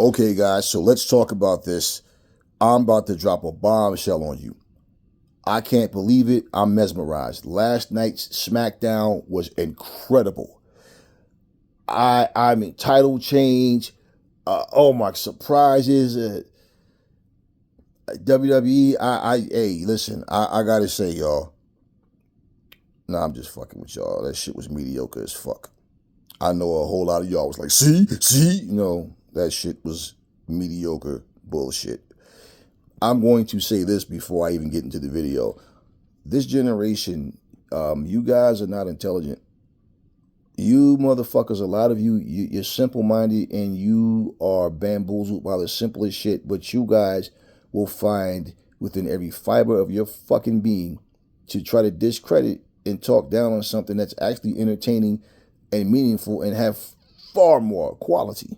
Okay, guys, so let's talk about this. I'm about to drop a bombshell on you. I can't believe it. I'm mesmerized. Last night's SmackDown was incredible. I mean, title change. Oh my surprises. WWE. Hey, listen. I gotta say, y'all. Nah, I'm just fucking with y'all. That shit was mediocre as fuck. I know a whole lot of y'all was like, see, that shit was mediocre bullshit. I'm going to say this before I even get into the video. This generation, you guys are not intelligent. You motherfuckers, a lot of you're simple-minded and you are bamboozled by the simplest shit, but you guys will find within every fiber of your fucking being to try to discredit and talk down on something that's actually entertaining and meaningful and have far more quality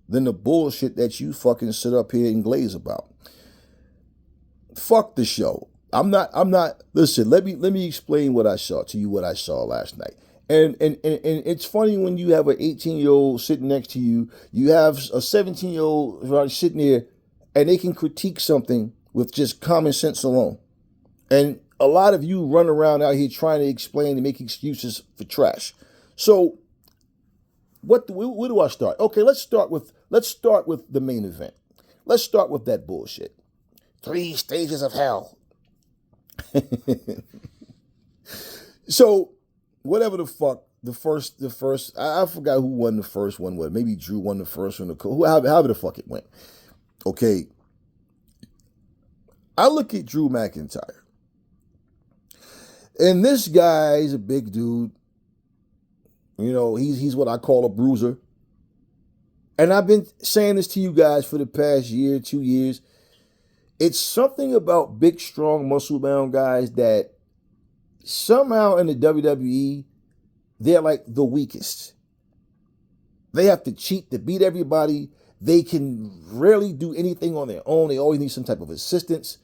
than the bullshit that you fucking sit up here and glaze about. Fuck the show. I'm not, listen, let me explain what I saw to you, what I saw last night. And it's funny when you have an 18-year-old sitting next to you, you have a 17-year-old sitting there, and they can critique something with just common sense alone. And a lot of you run around out here trying to explain and make excuses for trash. So, where do I start? Okay, let's start with the main event. Let's start with that bullshit. 3 stages of hell. So, whatever the fuck, the first, I forgot who won the first one. What? Maybe Drew won the first one. However the fuck it went. Okay. I look at Drew McIntyre. And this guy is a big dude. You know, he's what I call a bruiser. And I've been saying this to you guys for the past year, 2 years. It's something about big, strong, muscle-bound guys that somehow in the WWE, they're like the weakest. They have to cheat to beat everybody. They can rarely do anything on their own. They always need some type of assistance.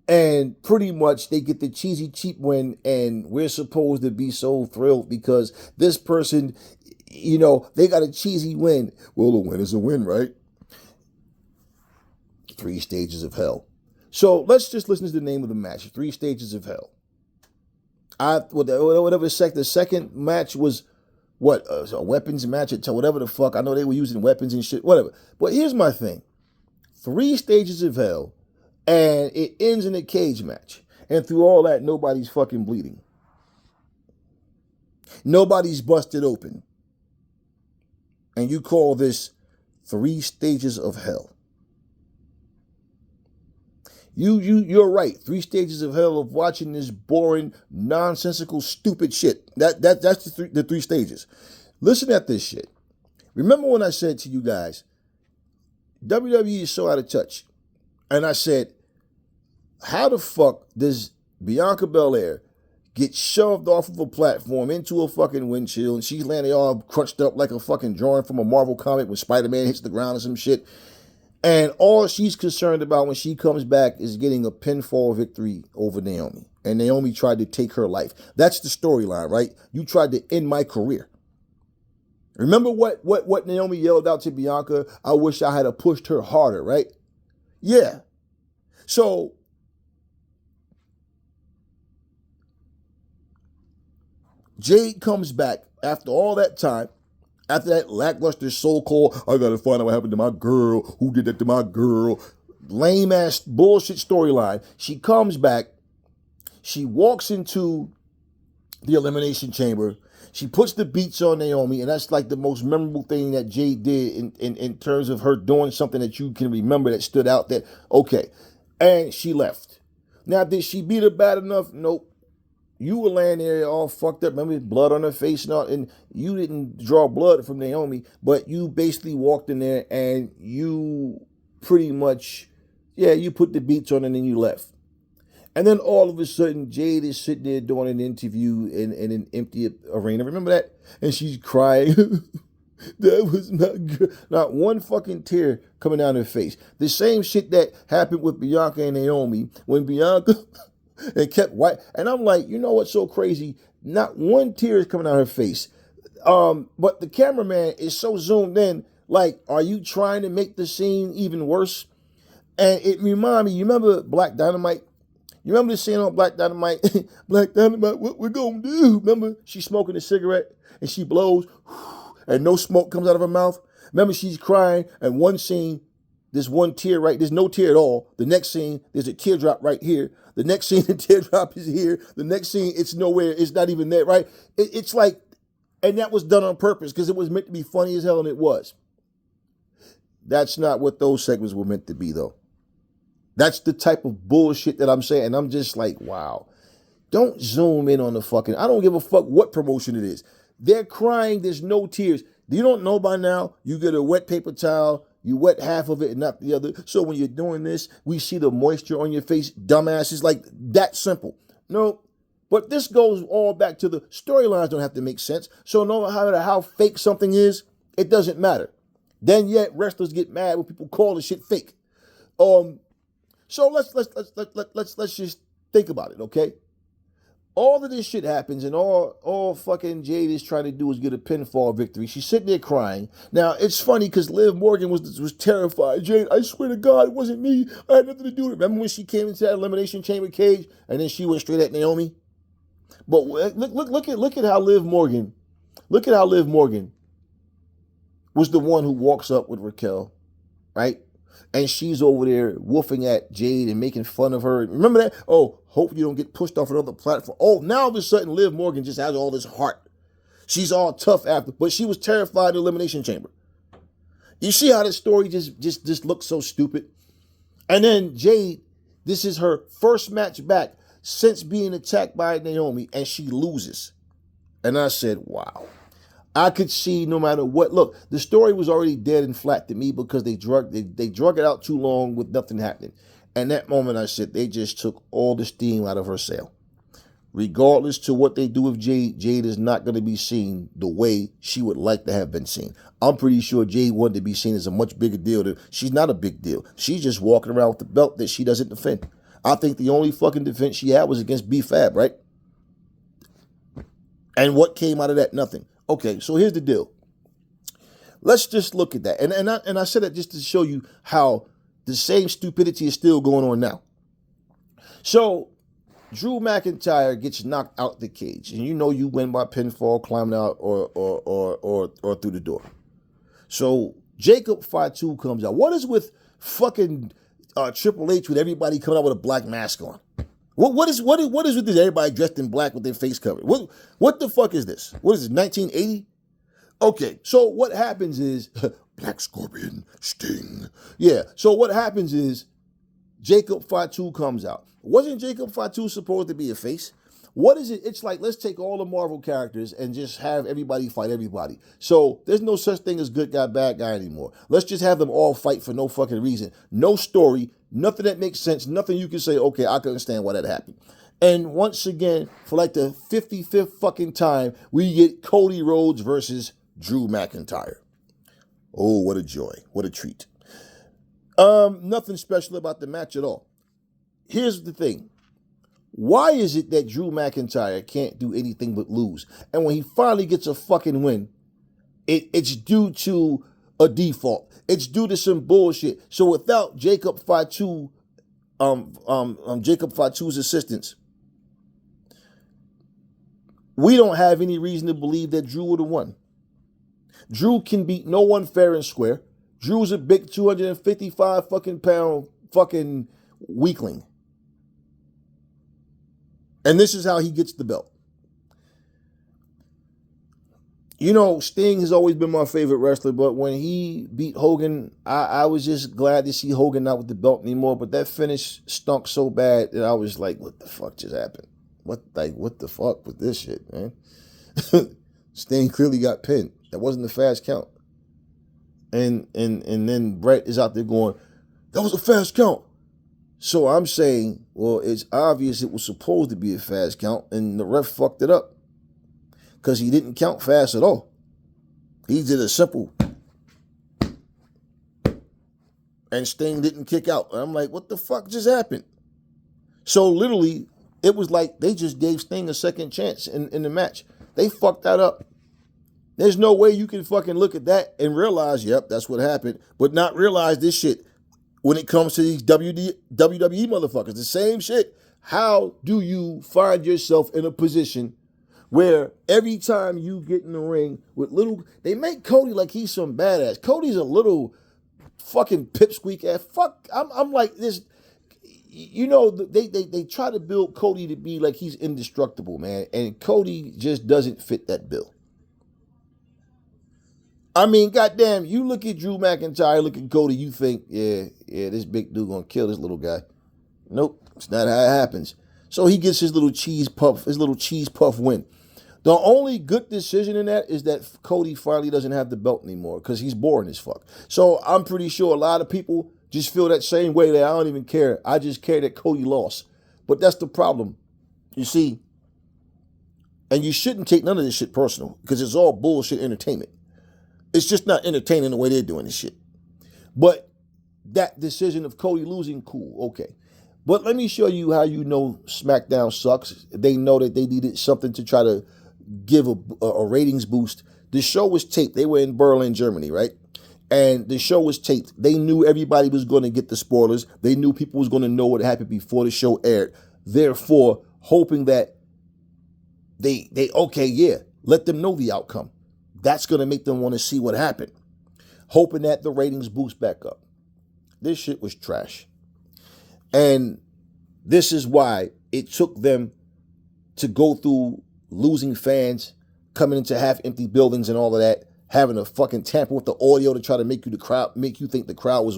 And pretty much they get the cheesy, cheap win, and we're supposed to be so thrilled because this person, you know, they got a cheesy win. Well, a win is a win, right? 3 stages of hell. So let's just listen to the name of the match, 3 stages of hell. Whatever the second match was, what, a weapons match, or whatever the fuck. I know they were using weapons and shit, whatever. But here's my thing. 3 stages of hell. And it ends in a cage match. And through all that, nobody's fucking bleeding. Nobody's busted open. And you call this 3 stages of hell. You're right. 3 stages of hell of watching this boring, nonsensical, stupid shit. That's the 3 stages. Listen at this shit. Remember when I said to you guys, WWE is so out of touch. And I said, how the fuck does Bianca Belair get shoved off of a platform into a fucking windshield and she's landing all crunched up like a fucking drawing from a Marvel comic when Spider-Man hits the ground or some shit. And all she's concerned about when she comes back is getting a pinfall victory over Naomi. And Naomi tried to take her life. That's the storyline, right? You tried to end my career. Remember what Naomi yelled out to Bianca? I wish I had pushed her harder, right? Yeah. So, Jade comes back after all that time, after that lackluster so-called, I gotta find out what happened to my girl, who did that to my girl, lame-ass bullshit storyline. She comes back, she walks into the Elimination Chamber, she puts the beats on Naomi, and that's like the most memorable thing that Jade did in terms of her doing something that you can remember that stood out that, okay. And she left. Now, did she beat her bad enough? Nope. You were laying there all fucked up. Remember, blood on her face and all. And you didn't draw blood from Naomi, but you basically walked in there and you pretty much, you put the beats on and then you left. And then all of a sudden, Jade is sitting there doing an interview in an empty arena. Remember that? And she's crying. That was not good. Not one fucking tear coming down her face. The same shit that happened with Bianca and Naomi when Bianca and kept white. And I'm like, you know what's so crazy? Not one tear is coming out her face. But the cameraman is so zoomed in Like, are you trying to make the scene even worse? And it reminded me, you remember Black Dynamite? You remember the scene on Black Dynamite? Black Dynamite, what we're gonna do? Remember, she's smoking a cigarette and she blows and no smoke comes out of her mouth. Remember, she's crying, and one scene, there's one tear there's no tear at all. The next scene, there's a teardrop right here. The next scene, the teardrop is here. The next scene, it's nowhere. It's not even there, right? It's like, and that was done on purpose because it was meant to be funny as hell, and it was. That's not what those segments were meant to be, though. That's the type of bullshit that I'm saying. And I'm just like, wow. Don't zoom in on the fucking, I don't give a fuck what promotion it is. They're crying, there's no tears. You don't know by now, you get a wet paper towel, you wet half of it and not the other. So when you're doing this, we see the moisture on your face. Dumbass, is like that simple. No, but this goes all back to the storylines don't have to make sense. So no matter how fake something is, it doesn't matter. Then yet wrestlers get mad when people call the shit fake. So let's just think about it, okay? All of this shit happens, and all fucking Jade is trying to do is get a pinfall victory. She's sitting there crying. Now, it's funny because Liv Morgan was terrified. Jade, I swear to God, it wasn't me. I had nothing to do with it. Remember when she came into that Elimination Chamber cage, and then she went straight at Naomi? But look at how Liv Morgan, was the one who walks up with Raquel, right? And she's over there woofing at Jade and making fun of her. Remember that? Oh, hope you don't get pushed off another platform. Oh, now all of a sudden Liv Morgan just has all this heart. She's all tough after, but she was terrified of the Elimination Chamber. You see how this story just looks so stupid? And then Jade, this is her first match back since being attacked by Naomi, and she loses. And I said, wow. I could see no matter what. Look, the story was already dead and flat to me because they drug it out too long with nothing happening. And that moment I said they just took all the steam out of her sail. Regardless to what they do with Jade, Jade is not going to be seen the way she would like to have been seen. I'm pretty sure Jade wanted to be seen as a much bigger deal. She's not a big deal. She's just walking around with the belt that she doesn't defend. I think the only fucking defense she had was against B-Fab, right? And what came out of that? Nothing. Okay, so here's the deal. Let's just look at that. And I said that just to show you how the same stupidity is still going on now. So Drew McIntyre gets knocked out the cage, and you know you win by pinfall, climbing out, or through the door. So Jacob Fatu comes out. What is with fucking Triple H with everybody coming out with a black mask on? What is with this? Everybody dressed in black with their face covered. What the fuck is this? What is it? 1980? Okay, so what happens is Black Scorpion, Sting. Yeah. So what happens is Jacob Fatu comes out. Wasn't Jacob Fatu supposed to be a face? What is it? It's like, let's take all the Marvel characters and just have everybody fight everybody. So there's no such thing as good guy, bad guy anymore. Let's just have them all fight for no fucking reason. No story, nothing that makes sense, nothing you can say, okay, I can understand why that happened. And once again, for like the 55th fucking time, we get Cody Rhodes versus Drew McIntyre. Oh, what a joy. What a treat. Nothing special about the match at all. Here's the thing. Why is it that Drew McIntyre can't do anything but lose? And when he finally gets a fucking win, it's due to a default. It's due to some bullshit. So without Jacob Fatu, Jacob Fatu's assistance, we don't have any reason to believe that Drew would have won. Drew can beat no one fair and square. Drew's a big 255 fucking pound fucking weakling. And this is how he gets the belt. You know, Sting has always been my favorite wrestler, but when he beat Hogan, I was just glad to see Hogan not with the belt anymore. But that finish stunk so bad that I was like, what the fuck just happened? What the fuck with this shit, man? Sting clearly got pinned. That wasn't a fast count. And then Brett is out there going, that was a fast count. So I'm saying, well, it's obvious it was supposed to be a fast count, and the ref fucked it up because he didn't count fast at all. He did a simple, and Sting didn't kick out. And I'm like, what the fuck just happened? So literally, it was like they just gave Sting a second chance in the match. They fucked that up. There's no way you can fucking look at that and realize, yep, that's what happened, but not realize this shit when it comes to these WWE motherfuckers. The same shit. How do you find yourself in a position where every time you get in the ring with they make Cody like he's some badass. Cody's a little fucking pipsqueak ass. Fuck, I'm like this. You know, they try to build Cody to be like he's indestructible, man, and Cody just doesn't fit that bill. I mean, goddamn, you look at Drew McIntyre, look at Cody, you think, yeah, this big dude gonna kill this little guy. Nope, it's not how it happens. So he gets his little cheese puff win. The only good decision in that is that Cody finally doesn't have the belt anymore because he's boring as fuck. So I'm pretty sure a lot of people just feel that same way that I don't even care. I just care that Cody lost. But that's the problem. You see, and you shouldn't take none of this shit personal because it's all bullshit entertainment. It's just not entertaining the way they're doing this shit. But that decision of Cody losing, cool, okay. But let me show you how you know SmackDown sucks. They know that they needed something to try to give a ratings boost. The show was taped. They were in Berlin, Germany, right? And the show was taped. They knew everybody was going to get the spoilers. They knew people was going to know what happened before the show aired. Therefore, hoping that let them know the outcome. That's going to make them want to see what happened. Hoping that the ratings boost back up. This shit was trash. And this is why it took them to go through losing fans, coming into half-empty buildings and all of that, having to fucking tamper with the audio to try to make you think the crowd was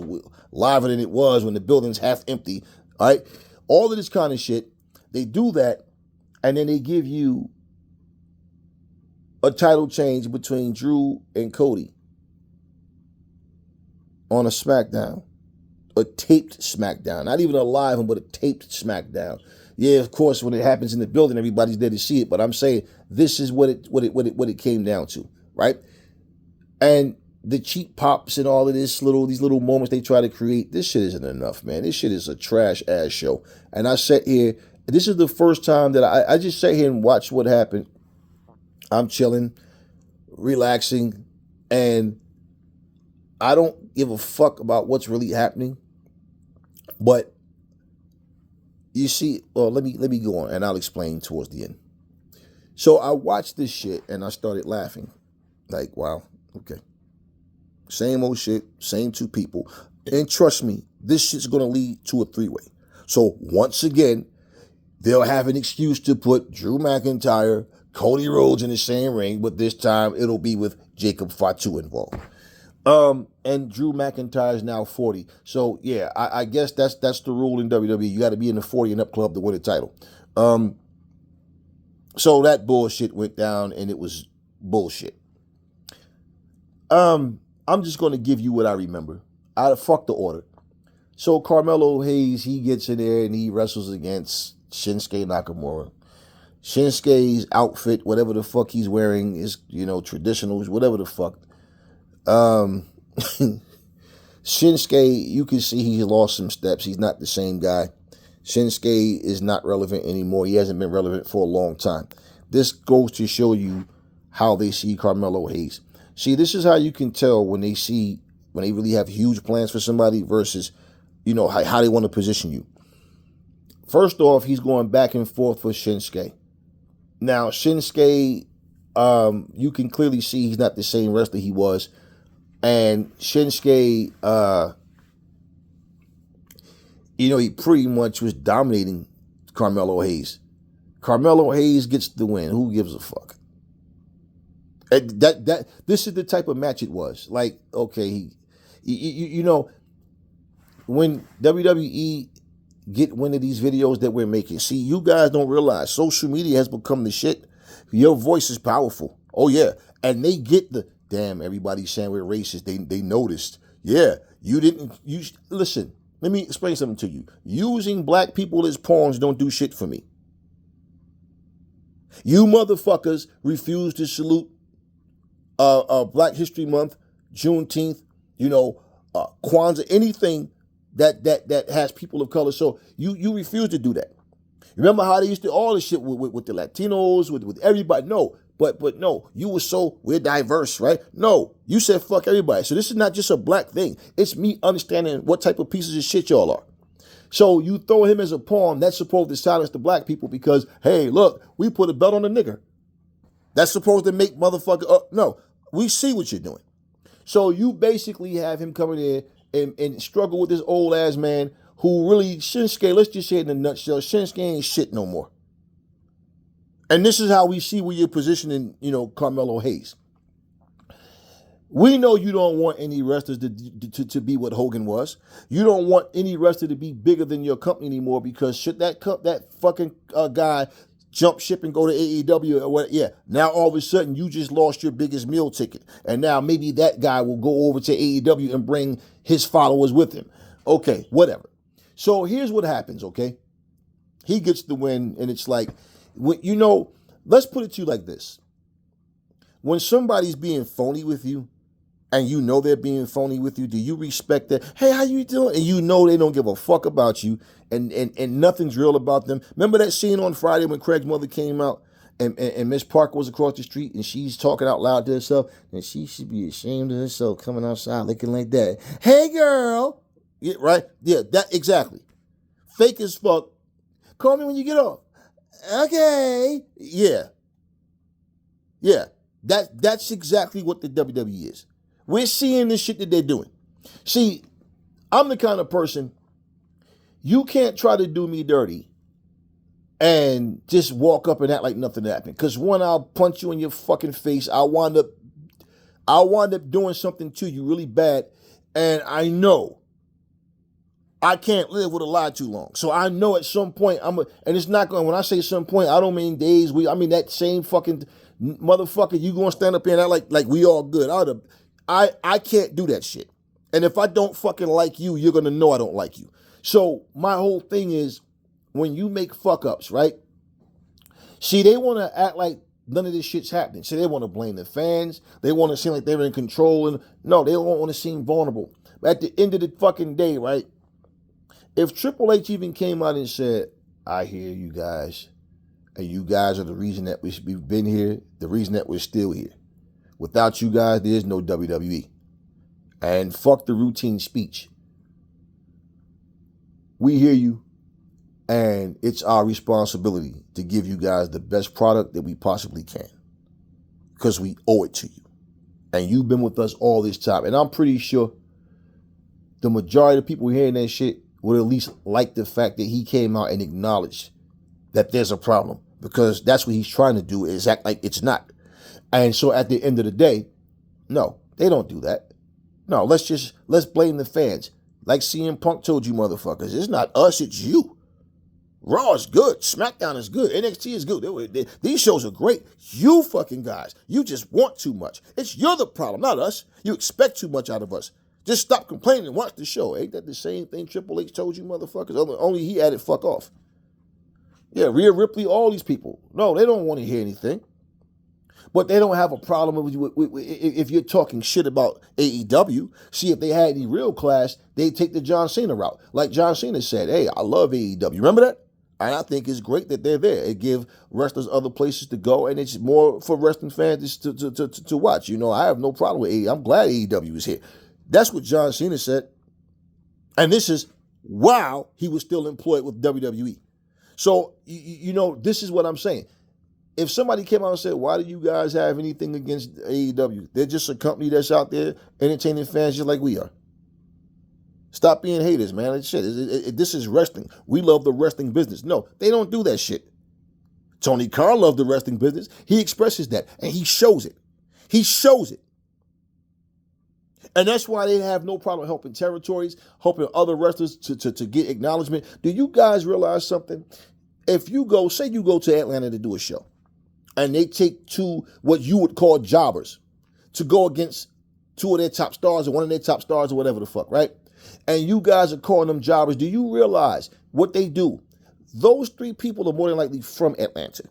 liver than it was when the building's half empty. All right? All of this kind of shit. They do that, and then they give you a title change between Drew and Cody on a SmackDown. A taped SmackDown. Not even a live one, but a taped SmackDown. Yeah, of course, when it happens in the building, everybody's there to see it. But I'm saying this is what it came down to, right? And the cheap pops and all of these little moments they try to create, this shit isn't enough, man. This shit is a trash ass show. And I sat here. This is the first time that I just sat here and watched what happened. I'm chilling, relaxing, and I don't give a fuck about what's really happening. But you see, well, let me go on and I'll explain towards the end. So I watched this shit and I started laughing. Like, wow, okay. Same old shit, same two people. And trust me, this shit's gonna lead to a three-way. So once again, they'll have an excuse to put Drew McIntyre, Cody Rhodes in the same ring, but this time it'll be with Jacob Fatu involved. And Drew McIntyre is now 40. So yeah, I guess that's the rule in WWE. You got to be in the 40 and up club to win a title. So that bullshit went down and it was bullshit. I'm just going to give you what I remember. Fuck the order. So Carmelo Hayes, he gets in there and he wrestles against Shinsuke Nakamura. Shinsuke's outfit, whatever the fuck he's wearing, is, traditional, whatever the fuck. Shinsuke, you can see he lost some steps. He's not the same guy. Shinsuke is not relevant anymore. He hasn't been relevant for a long time. This goes to show you how they see Carmelo Hayes. See, this is how you can tell when they really have huge plans for somebody versus, how they want to position you. First off, he's going back and forth with Shinsuke. Now, Shinsuke, you can clearly see he's not the same wrestler he was. And Shinsuke, he pretty much was dominating Carmelo Hayes. Carmelo Hayes gets the win. Who gives a fuck? This is the type of match it was. Like, okay, when WWE get wind of these videos that we're making, see, you guys don't realize social media has become the shit. Your voice is powerful. Oh yeah, and they get the damn. Everybody's saying we're racist. They noticed. Yeah, listen. Let me explain something to you. Using black people as pawns don't do shit for me. You motherfuckers refuse to salute Black History Month, Juneteenth, Kwanzaa, anything that has people of color. So you refuse to do that. Remember how they used to all this shit with the Latinos, with everybody? No, But no, we're diverse, right? No, you said fuck everybody. So this is not just a black thing. It's me understanding what type of pieces of shit y'all are. So you throw him as a pawn, that's supposed to silence the black people because, hey, look, we put a belt on the nigger. That's supposed to make motherfucker, no, we see what you're doing. So you basically have him coming in and struggle with this old ass man who really, Shinsuke, let's just say it in a nutshell, Shinsuke ain't shit no more. And this is how we see where you're positioning, Carmelo Hayes. We know you don't want any wrestlers to be what Hogan was. You don't want any wrestler to be bigger than your company anymore because should that fucking guy jump ship and go to AEW or what? Yeah, now all of a sudden you just lost your biggest meal ticket. And now maybe that guy will go over to AEW and bring his followers with him. Okay, whatever. So here's what happens, okay? He gets the win and it's like, let's put it to you like this. When somebody's being phony with you, and you know they're being phony with you, do you respect that? Hey, how you doing? And you know they don't give a fuck about you, and nothing's real about them. Remember that scene on Friday when Craig's mother came out, and Miss Parker was across the street, and she's talking out loud to herself, and she should be ashamed of herself coming outside looking like that. Hey, girl. Yeah, right? Yeah, that exactly. Fake as fuck. Call me when you get off. Okay. Yeah. Yeah. That's exactly what the WWE is. We're seeing this shit that they're doing. See, I'm the kind of person, you can't try to do me dirty and just walk up and act like nothing happened. Because one, I'll punch you in your fucking face. I'll wind up doing something to you really bad. And I know I can't live with a lie too long. So I know at some point and it's not going, when I say some point, I don't mean days, I mean that same fucking motherfucker, you gonna stand up here and act like we all good. I can't do that shit. And if I don't fucking like you, you're going to know I don't like you. So my whole thing is when you make fuck ups, right? See, they want to act like none of this shit's happening. So they want to blame the fans. They want to seem like they're in control. And no, they don't want to seem vulnerable. But at the end of the fucking day, right? If Triple H even came out and said, I hear you guys, and you guys are the reason that we've been here, the reason that we're still here. Without you guys, there's no WWE. And fuck the routine speech. We hear you, and it's our responsibility to give you guys the best product that we possibly can. Because we owe it to you. And you've been with us all this time. And I'm pretty sure the majority of people hearing that shit would at least like the fact that he came out and acknowledged that there's a problem. Because that's what he's trying to do, is act like it's not. And so at the end of the day, no, they don't do that. No, let's blame the fans. Like CM Punk told you motherfuckers, it's not us, it's you. Raw is good. SmackDown is good. NXT is good. These shows are great. You fucking guys, you just want too much. You're the problem, not us. You expect too much out of us. Just stop complaining and watch the show. Ain't that the same thing Triple H told you motherfuckers? Only he added fuck off. Yeah, Rhea Ripley, all these people. No, they don't want to hear anything. But they don't have a problem if you're talking shit about AEW. See, if they had any real class, they'd take the John Cena route. Like John Cena said, hey, I love AEW. Remember that? And I think it's great that they're there. It gives wrestlers other places to go, and it's more for wrestling fans to watch. I have no problem with AEW. I'm glad AEW is here. That's what John Cena said. And this is while he was still employed with WWE. So, this is what I'm saying. If somebody came out and said, why do you guys have anything against AEW? They're just a company that's out there entertaining fans just like we are. Stop being haters, man. This is wrestling. We love the wrestling business. No, they don't do that shit. Tony Khan loved the wrestling business. He expresses that, and he shows it. He shows it. And that's why they have no problem helping territories, helping other wrestlers to get acknowledgement. Do you guys realize something? If you go, say you go to Atlanta to do a show, and they take two what you would call jobbers to go against two of their top stars or one of their top stars or whatever the fuck, right? And you guys are calling them jobbers. Do you realize what they do? Those three people are more than likely from Atlanta,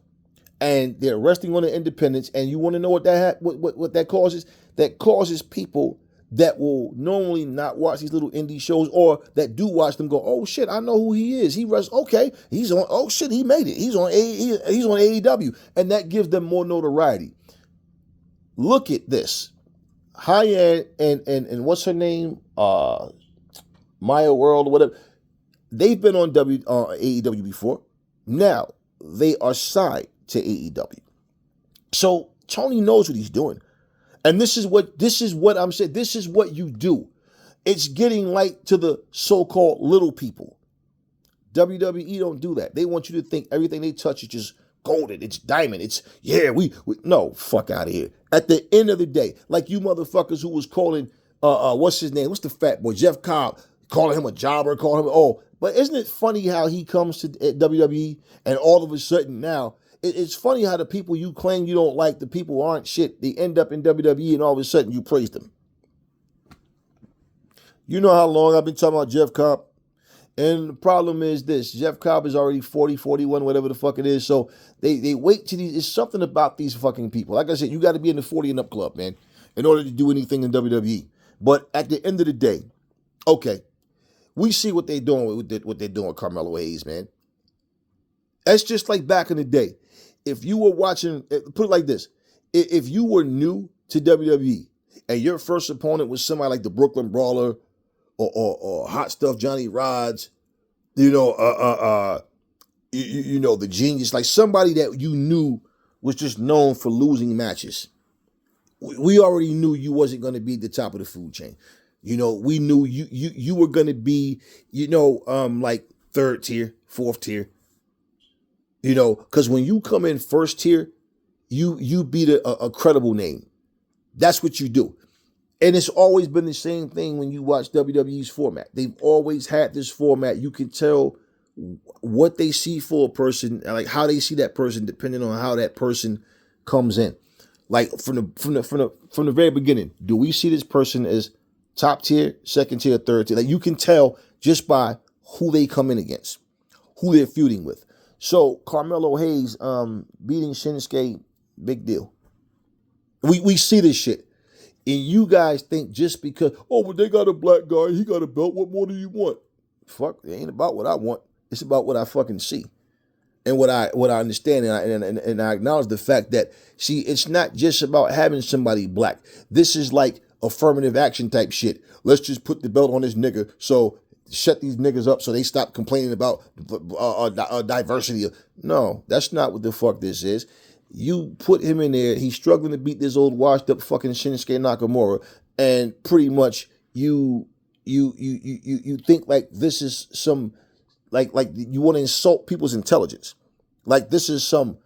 and they're wrestling on the independents. And you want to know what that causes? That causes people that will normally not watch these little indie shows, or that do watch them go, oh shit, I know who he is. He wrestles. Okay, he's on. Oh shit, he made it. He's on AEW, and that gives them more notoriety. look at this. High and what's her name? Maya World or whatever. They've been on AEW before. Now they are signed to AEW. So Tony knows what he's doing. And this is what I'm saying. This is what you do. It's getting light to the so-called little people. WWE don't do that. They want you to think everything they touch is just golden. It's diamond. It's, yeah, we no, fuck out of here. At the end of the day, like you motherfuckers who was calling, what's his name? What's the fat boy? Jeff Cobb, calling him a jobber, calling him, but isn't it funny how he comes to WWE and all of a sudden now, it's funny how the people you claim you don't like, the people aren't shit. They end up in WWE and all of a sudden you praise them. You know how long I've been talking about Jeff Cobb? And the problem is this. Jeff Cobb is already 40, 41, whatever the fuck it is. So they wait till these. It's something about these fucking people. Like I said, you got to be in the 40 and up club, man, in order to do anything in WWE. But at the end of the day, okay, we see what they're doing with Carmelo Hayes, man. That's just like back in the day. If you were watching, put it like this. If you were new to WWE and your first opponent was somebody like the Brooklyn Brawler or Hot Stuff Johnny Rods, you know, the Genius, like somebody that you knew was just known for losing matches. We already knew you wasn't going to be at the top of the food chain. You know, we knew you were going to be, like third tier, fourth tier. You know, because when you come in first tier, you beat a credible name. That's what you do. And it's always been the same thing when you watch WWE's format. They've always had this format. You can tell what they see for a person, like how they see that person, depending on how that person comes in. Like from the very beginning, do we see this person as top tier, second tier, third tier? Like you can tell just by who they come in against, who they're feuding with. So Carmelo Hayes beating Shinsuke, big deal. We see this shit. And you guys think just because, but they got a black guy, he got a belt, what more do you want? Fuck, it ain't about what I want. It's about what I fucking see. And what I understand, and I acknowledge the fact that, see, it's not just about having somebody black. This is like affirmative action type shit. Let's just put the belt on this nigga, so shut these niggas up so they stop complaining about diversity. No, that's not what the fuck this is. You put him in there, he's struggling to beat this old washed up fucking Shinsuke Nakamura, and pretty much you think like this is some like you want to insult people's intelligence. Like this is some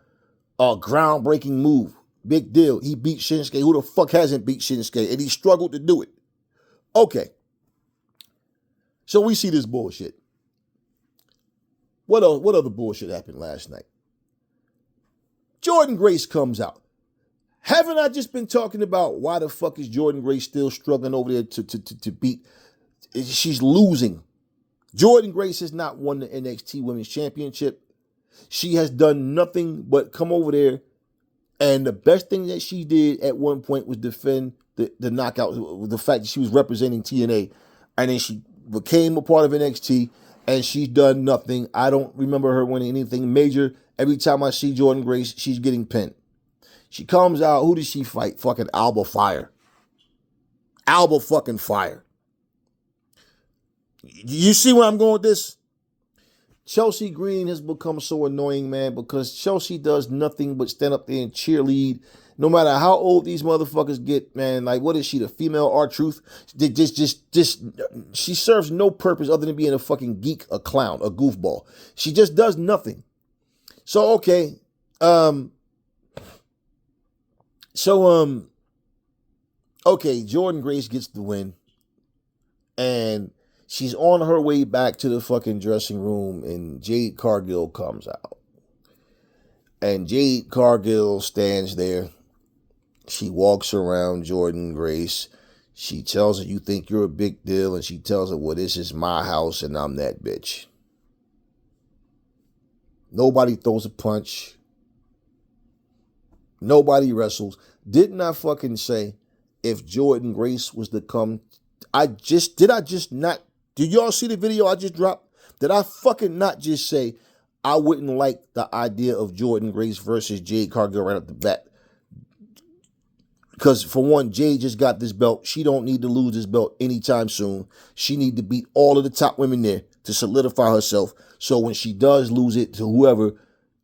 groundbreaking move. Big deal. He beat Shinsuke. Who the fuck hasn't beat Shinsuke? And he struggled to do it. Okay. So we see this bullshit. What other bullshit happened last night? Jordan Grace comes out. Haven't I just been talking about why the fuck is Jordan Grace still struggling over there to beat? She's losing. Jordan Grace has not won the NXT Women's Championship. She has done nothing but come over there, and the best thing that she did at one point was defend the knockout, the fact that she was representing TNA, and then she became a part of NXT, and she's done nothing. I don't remember her winning anything major. Every time I see Jordan Grace, she's getting pinned. She comes out. Who does she fight? Fucking Alba Fire. Alba fucking Fire. You see where I'm going with this? Chelsea Green has become so annoying, man, because Chelsea does nothing but stand up there and cheerlead. No matter how old these motherfuckers get, man, like, what is she, the female R-Truth? She serves no purpose other than being a fucking geek, a clown, a goofball. She just does nothing. So, okay. Okay, Jordan Grace gets the win. And she's on her way back to the fucking dressing room, and Jade Cargill comes out. And Jade Cargill stands there. She walks around Jordan Grace. She tells her, you think you're a big deal, and she tells her, well, this is my house, and I'm that bitch. Nobody throws a punch. Nobody wrestles. Didn't I fucking say if Jordan Grace was to come, did y'all see the video I just dropped? Did I fucking not just say I wouldn't like the idea of Jordan Grace versus Jade Cargill right off the bat? Because for one, Jade just got this belt. She don't need to lose this belt anytime soon. She need to beat all of the top women there to solidify herself. So when she does lose it to whoever,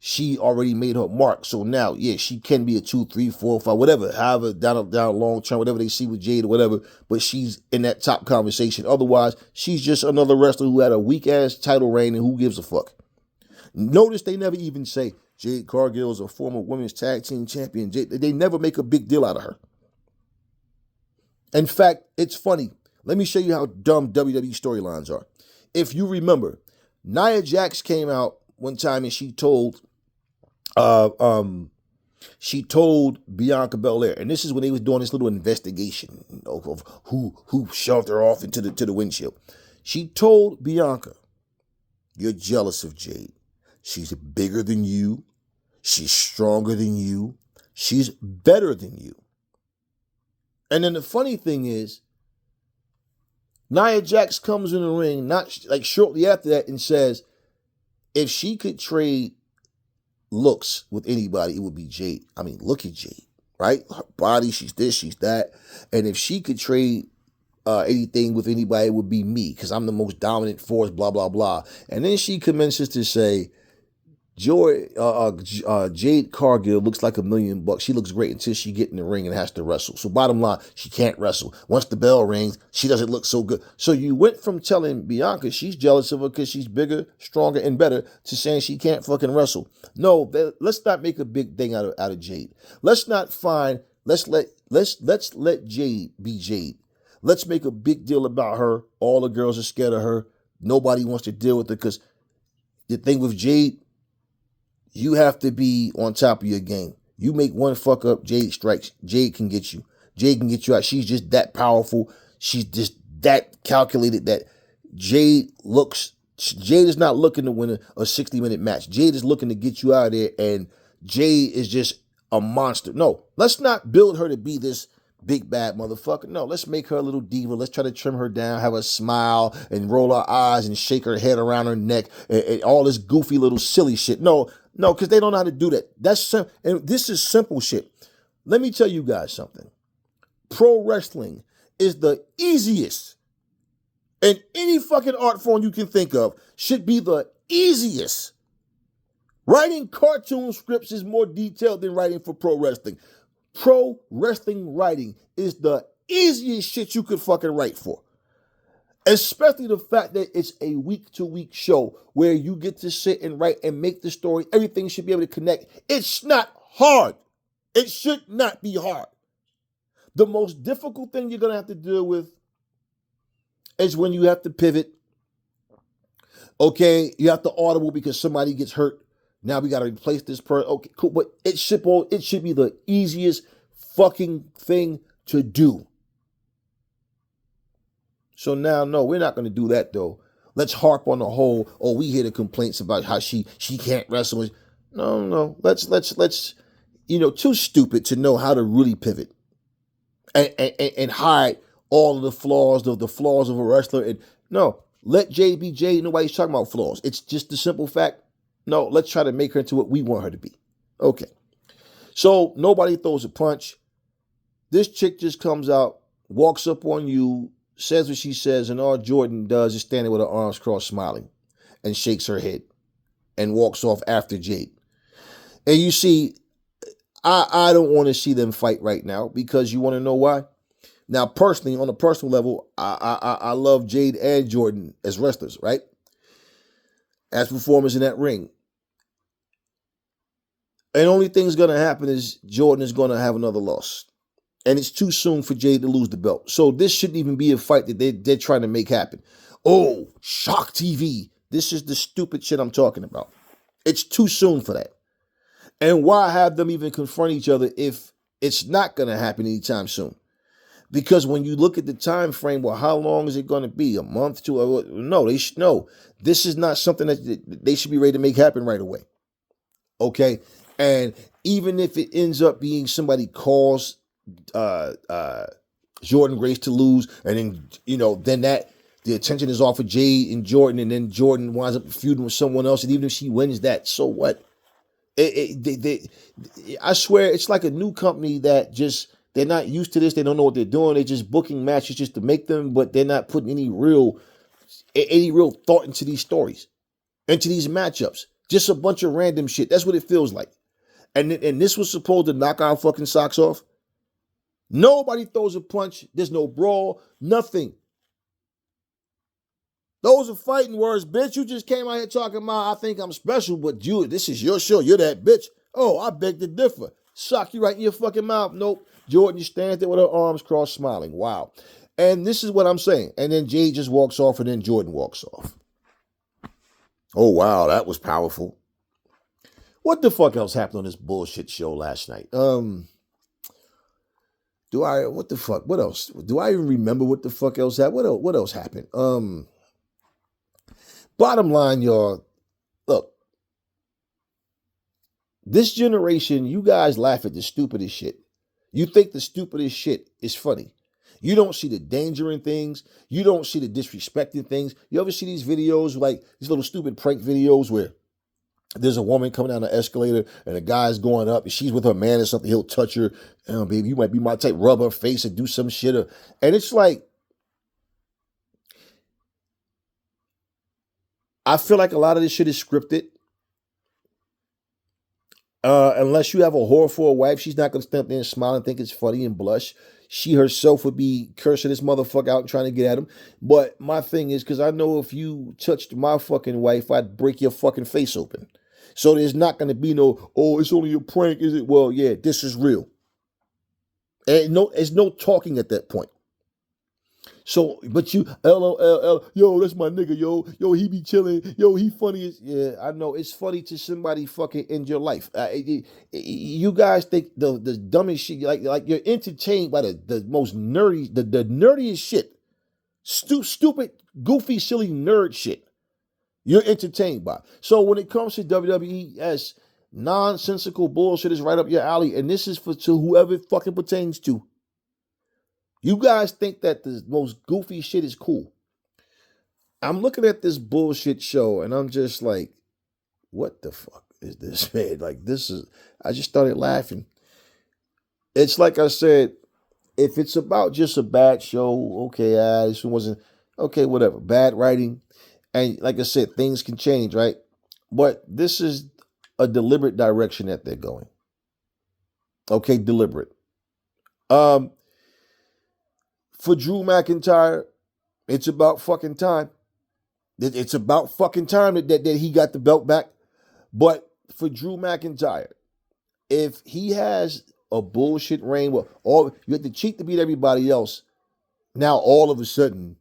she already made her mark. So now, yeah, she can be a 2, 3, 4, 5, whatever, however, down long term, whatever they see with Jade or whatever. But she's in that top conversation. Otherwise, she's just another wrestler who had a weak ass title reign, and who gives a fuck. Notice they never even say Jade Cargill is a former women's tag team champion. They never make a big deal out of her. In fact, it's funny. Let me show you how dumb WWE storylines are. If you remember, Nia Jax came out one time and she told Bianca Belair, and this is when they was doing this little investigation, of who shoved her off into the windshield. She told Bianca, "You're jealous of Jade. She's bigger than you. She's stronger than you. She's better than you." And then the funny thing is, Nia Jax comes in the ring, not like shortly after that, and says, if she could trade looks with anybody, it would be Jade. I mean, look at Jade, right? Her body, she's this, she's that. And if she could trade anything with anybody, it would be me, because I'm the most dominant force, blah, blah, blah. And then she commences to say, Jade Cargill looks like $1 million. She looks great until she get in the ring and has to wrestle. So bottom line, she can't wrestle. Once the bell rings, she doesn't look so good. So you went from telling Bianca she's jealous of her because she's bigger, stronger, and better, to saying she can't fucking wrestle. No, let's not make a big thing out of Jade. Let's let Jade be Jade. Let's make a big deal about her. All the girls are scared of her. Nobody wants to deal with her, because the thing with Jade, you have to be on top of your game. You make one fuck up, Jade strikes. Jade can get you. Jade can get you out. She's just that powerful. She's just that calculated that Jade is not looking to win a 60-minute match. Jade is looking to get you out of there, and Jade is just a monster. No, let's not build her to be this big bad motherfucker. No, let's make her a little diva. Let's try to trim her down, have her smile and roll her eyes and shake her head around her neck and all this goofy little silly shit. No, because they don't know how to do that. And this is simple shit. Let me tell you guys something. Pro wrestling is the easiest, and any fucking art form you can think of should be the easiest. Writing cartoon scripts is more detailed than writing for pro wrestling. Pro wrestling writing is the easiest shit you could fucking write for. Especially the fact that it's a week-to-week show where you get to sit and write and make the story. Everything should be able to connect. It's not hard. It should not be hard. The most difficult thing you're going to have to deal with is when you have to pivot. Okay, you have to audible because somebody gets hurt. Now we got to replace this person. Okay, cool. But it should be the easiest fucking thing to do. So now, no, we're not going to do that, though. Let's harp on the whole, we hear the complaints about how she can't wrestle. No. Let's too stupid to know how to really pivot and hide all of the flaws of a wrestler. And no, let Jade be Jade. Nobody's talking about flaws. It's just the simple fact. No, let's try to make her into what we want her to be. Okay. So nobody throws a punch. This chick just comes out, walks up on you, says what she says, and all Jordan does is stand there with her arms crossed smiling and shakes her head and walks off after Jade. And you see, I don't want to see them fight right now, because you want to know why? Now, personally, on a personal level, I love Jade and Jordan as wrestlers, right? As performers in that ring. And only thing's going to happen is Jordan is going to have another loss. And it's too soon for Jade to lose the belt. So this shouldn't even be a fight that they're trying to make happen. Oh, shock TV. This is the stupid shit I'm talking about. It's too soon for that. And why have them even confront each other if it's not going to happen anytime soon? Because when you look at the time frame, well, how long is it going to be? A month to no, this is not something that they should be ready to make happen right away. Okay? And even if it ends up being somebody calls Jordan Grace to lose, and then then that the attention is off of Jade and Jordan, and then Jordan winds up feuding with someone else, and even if she wins that, so what? I swear, it's like a new company that just They're not used to this. They don't know what they're doing. They're just booking matches just to make them, but they're not putting any real thought into these stories, into these matchups. Just a bunch of random shit. That's what it feels like. And this was supposed to knock our fucking socks off. Nobody throws a punch. There's no brawl. Nothing. Those are fighting words, bitch. You just came out here talking about, I think I'm special, but this is your show. You're that bitch. Oh, I beg to differ. Sock you right in your fucking mouth. Nope. Jordan, you stand there with her arms crossed smiling. Wow. And this is what I'm saying. And then Jade just walks off and then Jordan walks off. Oh, wow. That was powerful. What the fuck else happened on this bullshit show last night? What the fuck? What else? Do I even remember what the fuck else happened? What else happened? Bottom line, y'all, look, this generation, you guys laugh at the stupidest shit. You think the stupidest shit is funny. You don't see the danger in things. You don't see the disrespecting things. You ever see these videos, like these little stupid prank videos where there's a woman coming down the escalator and a guy's going up and she's with her man or something. He'll touch her. Oh, baby, you might be my type. Rub her face and do some shit. And it's like, I feel like a lot of this shit is scripted. Unless you have a whore for a wife, she's not going to stand there and smile and think it's funny and blush. She herself would be cursing this motherfucker out and trying to get at him. But my thing is, because I know if you touched my fucking wife, I'd break your fucking face open. So there's not going to be no, oh, it's only a prank, is it? Well, yeah, this is real. And there's no talking at that point. So, but you, LOL, yo, that's my nigga, yo, he be chilling, yo, he funny as, yeah, I know, it's funny to somebody fucking in your life. You guys think the dumbest shit, like you're entertained by the most nerdy, the nerdiest shit, stupid, goofy, silly nerd shit. You're entertained by. So when it comes to WWE, nonsensical bullshit is right up your alley, and this is to whoever it fucking pertains to. You guys think that the most goofy shit is cool. I'm looking at this bullshit show and I'm just like, what the fuck is this, man? Like, I just started laughing. It's like I said, if it's about just a bad show, okay, this one wasn't, okay, whatever. Bad writing. And like I said, things can change, right? But this is a deliberate direction that they're going. Okay, deliberate. For Drew McIntyre, it's about fucking time. It's about fucking time that he got the belt back. But for Drew McIntyre, if he has a bullshit reign, well, you have to cheat to beat everybody else. Now all of a sudden,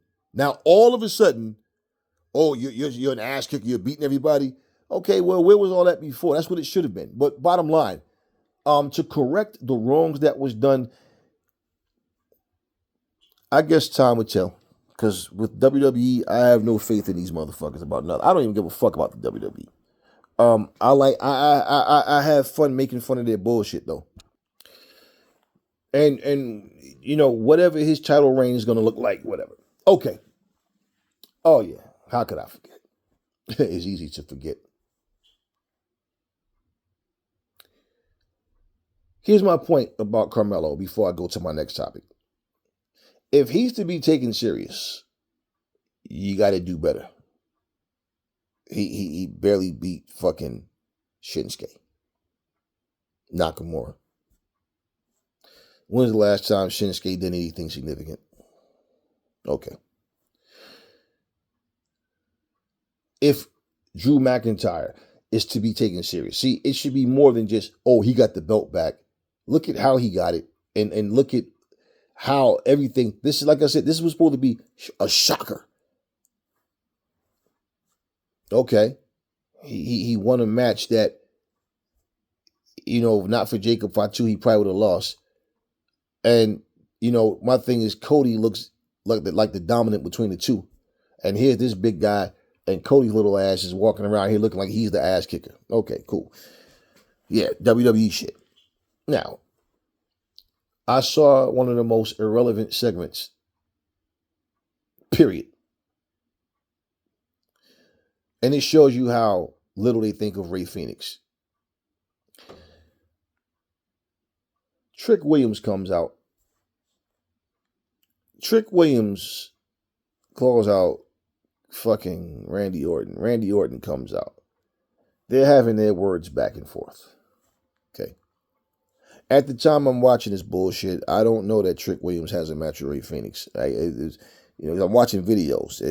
oh, you're an ass kicker, you're beating everybody. Okay, well, where was all that before? That's what it should have been. But bottom line, to correct the wrongs that was done, I guess time would tell. Because with WWE, I have no faith in these motherfuckers about nothing. I don't even give a fuck about the WWE. I have fun making fun of their bullshit though. And you know, whatever his title reign is gonna look like, whatever. Okay. Oh yeah. How could I forget? It's easy to forget. Here's my point about Carmelo before I go to my next topic. If he's to be taken serious, you got to do better. He barely beat fucking Shinsuke Nakamura. When's the last time Shinsuke did anything significant? Okay. If Drew McIntyre is to be taken serious, see, it should be more than just, oh, he got the belt back. Look at how he got it, and look at how everything, this is, like I said, this was supposed to be a shocker. Okay. He won a match that, you know, not for Jacob Fatu, he probably would have lost. And, you know, my thing is Cody looks like the dominant between the two. And here's this big guy, and Cody's little ass is walking around here looking like he's the ass kicker. Okay, cool. Yeah, WWE shit. Now, I saw one of the most irrelevant segments, period. And it shows you how little they think of Rey Fenix. Trick Williams comes out Trick Williams calls out fucking Randy Orton. Randy Orton comes out. They're having their words back and forth. Okay. At the time I'm watching this bullshit, I don't know that Trick Williams has a match with Rey Fenix. I'm watching videos.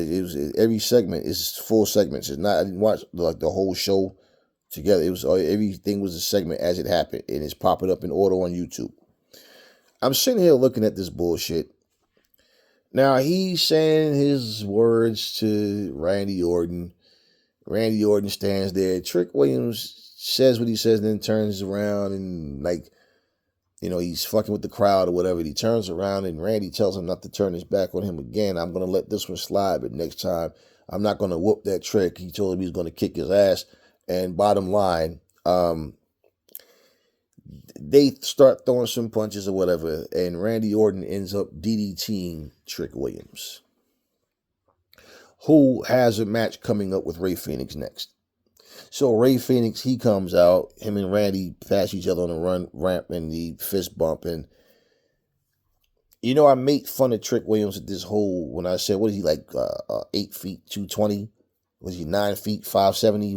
Every segment is full segments. It's not. I didn't watch like the whole show together. It was everything was a segment as it happened, and it's popping up in order on YouTube. I'm sitting here looking at this bullshit. Now he's saying his words to Randy Orton. Randy Orton stands there. Trick Williams says what he says, then turns around and he's fucking with the crowd or whatever. He turns around and Randy tells him not to turn his back on him again. I'm going to let this one slide, but next time I'm not going to whoop that trick. He told him he's going to kick his ass. And bottom line, they start throwing some punches or whatever, and Randy Orton ends up DDTing Trick Williams, who has a match coming up with Rey Fenix next. So Rey Fenix, he comes out, him and Randy pass each other on the ramp and the fist bump. And, I made fun of Trick Williams at this whole, when I said, what is he, like 8 feet, 220? Was he 9 feet, 570?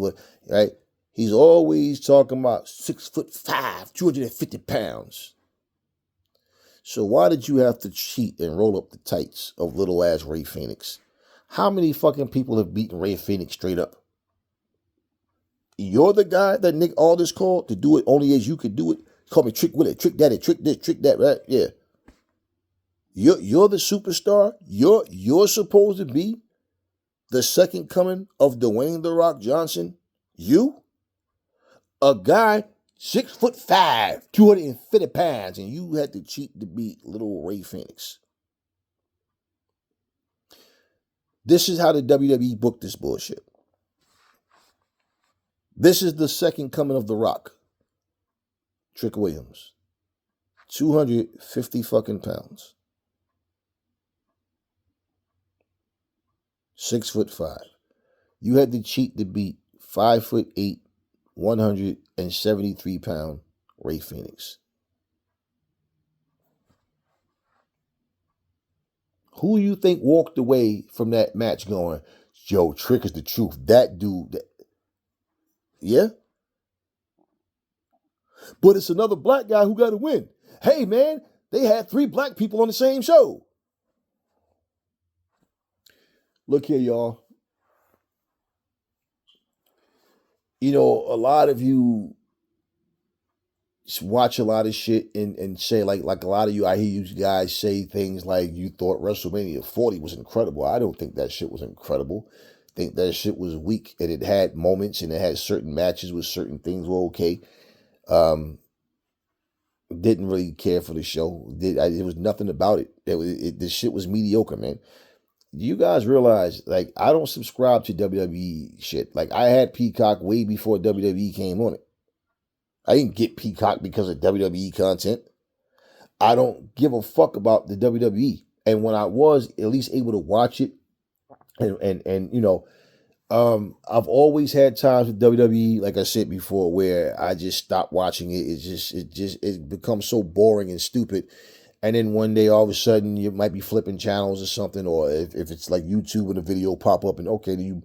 Right? He's always talking about 6'5", 250 pounds. So why did you have to cheat and roll up the tights of little ass Rey Fenix? How many fucking people have beaten Rey Fenix straight up? You're the guy that Nick Aldis called to do it only as you could do it. Call me Trick Willie, Trick Daddy, Trick this, Trick that, right? Yeah. You're the superstar. You're supposed to be the second coming of Dwayne "The Rock" Johnson. You, a guy 6'5", 250 pounds, and you had to cheat to beat little Rey Fenix. This is how the WWE booked this bullshit. This is the second coming of The Rock. Trick Williams. 250 fucking pounds. 6'5". You had to cheat to beat 5'8", 173 pound Rey Fenix. Who you think walked away from that match going, yo, Trick is the truth. That dude. Yeah? But it's another black guy who got to win. Hey, man, they had 3 black people on the same show. Look here, y'all. A lot of you watch a lot of shit and say, like a lot of you, I hear you guys say things like you thought WrestleMania 40 was incredible. I don't think that shit was incredible. I think that shit was weak, and it had moments and it had certain matches with certain things were okay. Didn't really care for the show. It was nothing about it. The shit was mediocre, man. You guys realize, I don't subscribe to WWE shit. I had Peacock way before WWE came on it. I didn't get Peacock because of WWE content. I don't give a fuck about the WWE. And when I was at least able to watch it, I've always had times with WWE, like I said before, where I just stopped watching it. It becomes so boring and stupid. And then one day, all of a sudden, you might be flipping channels or something, or if it's like YouTube and a video pop up, and okay, you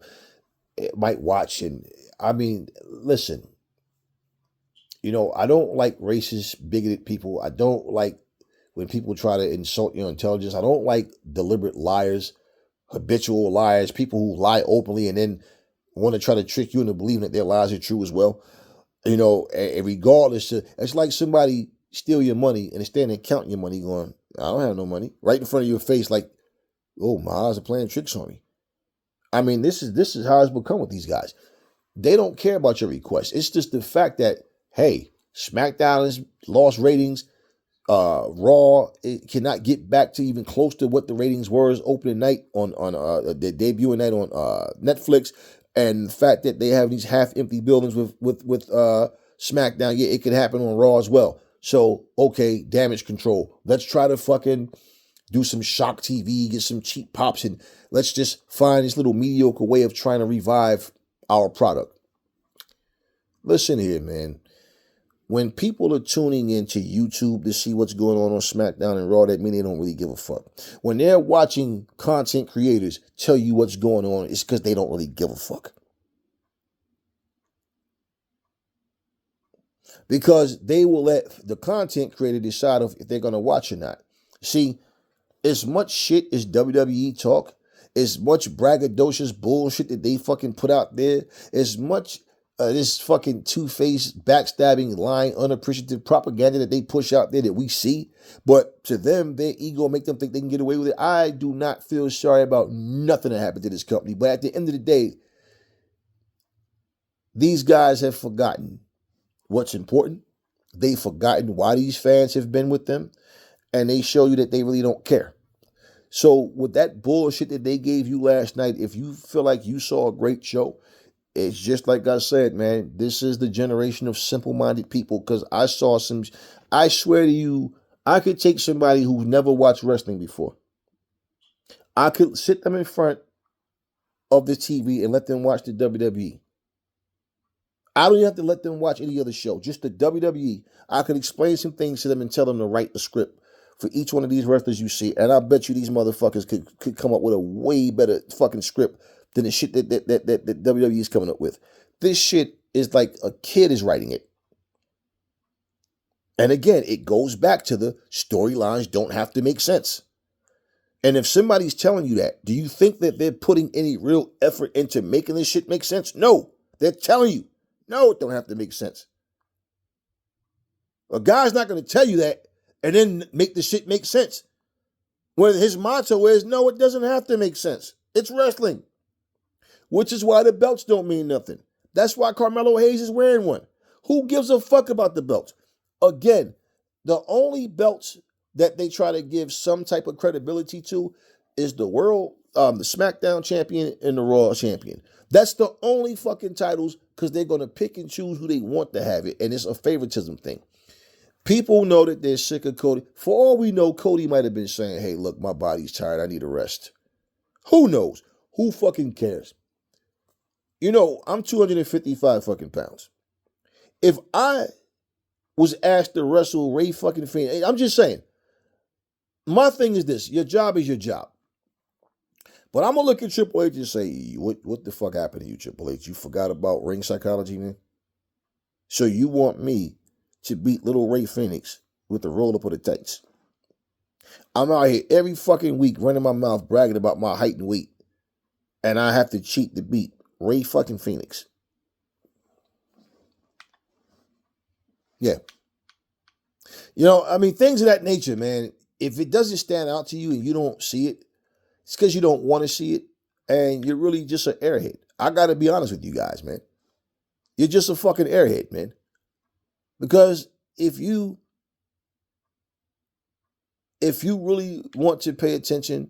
might watch. And I mean, listen, I don't like racist, bigoted people. I don't like when people try to insult your intelligence. I don't like deliberate liars, habitual liars, people who lie openly and then want to try to trick you into believing that their lies are true as well. And regardless, it's like somebody steal your money and stand and count your money going, I don't have no money. Right in front of your face, like, oh, my eyes are playing tricks on me. I mean, this is how it's become with these guys. They don't care about your request. It's just the fact that, hey, SmackDown has lost ratings. Raw, it cannot get back to even close to what the ratings were as opening night on the debuting night on Netflix. And the fact that they have these half-empty buildings with SmackDown, yeah, it could happen on Raw as well. So, okay, damage control. Let's try to fucking do some shock TV, get some cheap pops, and let's just find this little mediocre way of trying to revive our product. Listen here, man. when people are tuning into YouTube to see what's going on SmackDown and Raw, that means they don't really give a fuck. When they're watching content creators tell you what's going on, it's because they don't really give a fuck. Because they will let the content creator decide if they're going to watch or not. See, as much shit as WWE talk, as much braggadocious bullshit that they fucking put out there, as much this fucking two-faced, backstabbing, lying, unappreciative propaganda that they push out there that we see, but to them, their ego make them think they can get away with it. I do not feel sorry about nothing that happened to this company, but at the end of the day, these guys have forgotten what's important. They've forgotten why these fans have been with them, and they show you that they really don't care. So with that bullshit that they gave you last night, if you feel like you saw a great show, it's just like I said, man, this is the generation of simple-minded people, because I swear to you, I could take somebody who's never watched wrestling before. I could sit them in front of the TV and let them watch the WWE. I don't even have to let them watch any other show, just the WWE. I could explain some things to them and tell them to write the script for each one of these wrestlers you see, and I bet you these motherfuckers could come up with a way better fucking script than the shit that WWE is coming up with. This shit is like a kid is writing it. And again, it goes back to the storylines don't have to make sense. And if somebody's telling you that, do you think that they're putting any real effort into making this shit make sense? No. They're telling you, no, it don't have to make sense. A guy's not going to tell you that and then make the shit make sense. When his motto is, no, it doesn't have to make sense. It's wrestling. Which is why the belts don't mean nothing. That's why Carmelo Hayes is wearing one. Who gives a fuck about the belts? Again, the only belts that they try to give some type of credibility to is the the SmackDown champion and the Raw champion. That's the only fucking titles, because they're going to pick and choose who they want to have it, and it's a favoritism thing. People know that they're sick of Cody. For all we know, Cody might have been saying, hey, look, my body's tired. I need a rest. Who knows? Who fucking cares? You know, I'm 255 fucking pounds. If I was asked to wrestle Ray fucking Phoenix, I'm just saying, my thing is this: your job is your job. But I'm gonna look at Triple H and say, what the fuck happened to you, Triple H? You forgot about ring psychology, man? So you want me to beat little Ray Phoenix with the roll up of the tights? I'm out here every fucking week running my mouth bragging about my height and weight, and I have to cheat to beat Ray fucking Phoenix. Yeah. You know, I mean, things of that nature, man. If it doesn't stand out to you and you don't see it, it's because you don't want to see it, and you're really just an airhead. I got to be honest with you guys, man. You're just a fucking airhead, man. Because if you really want to pay attention,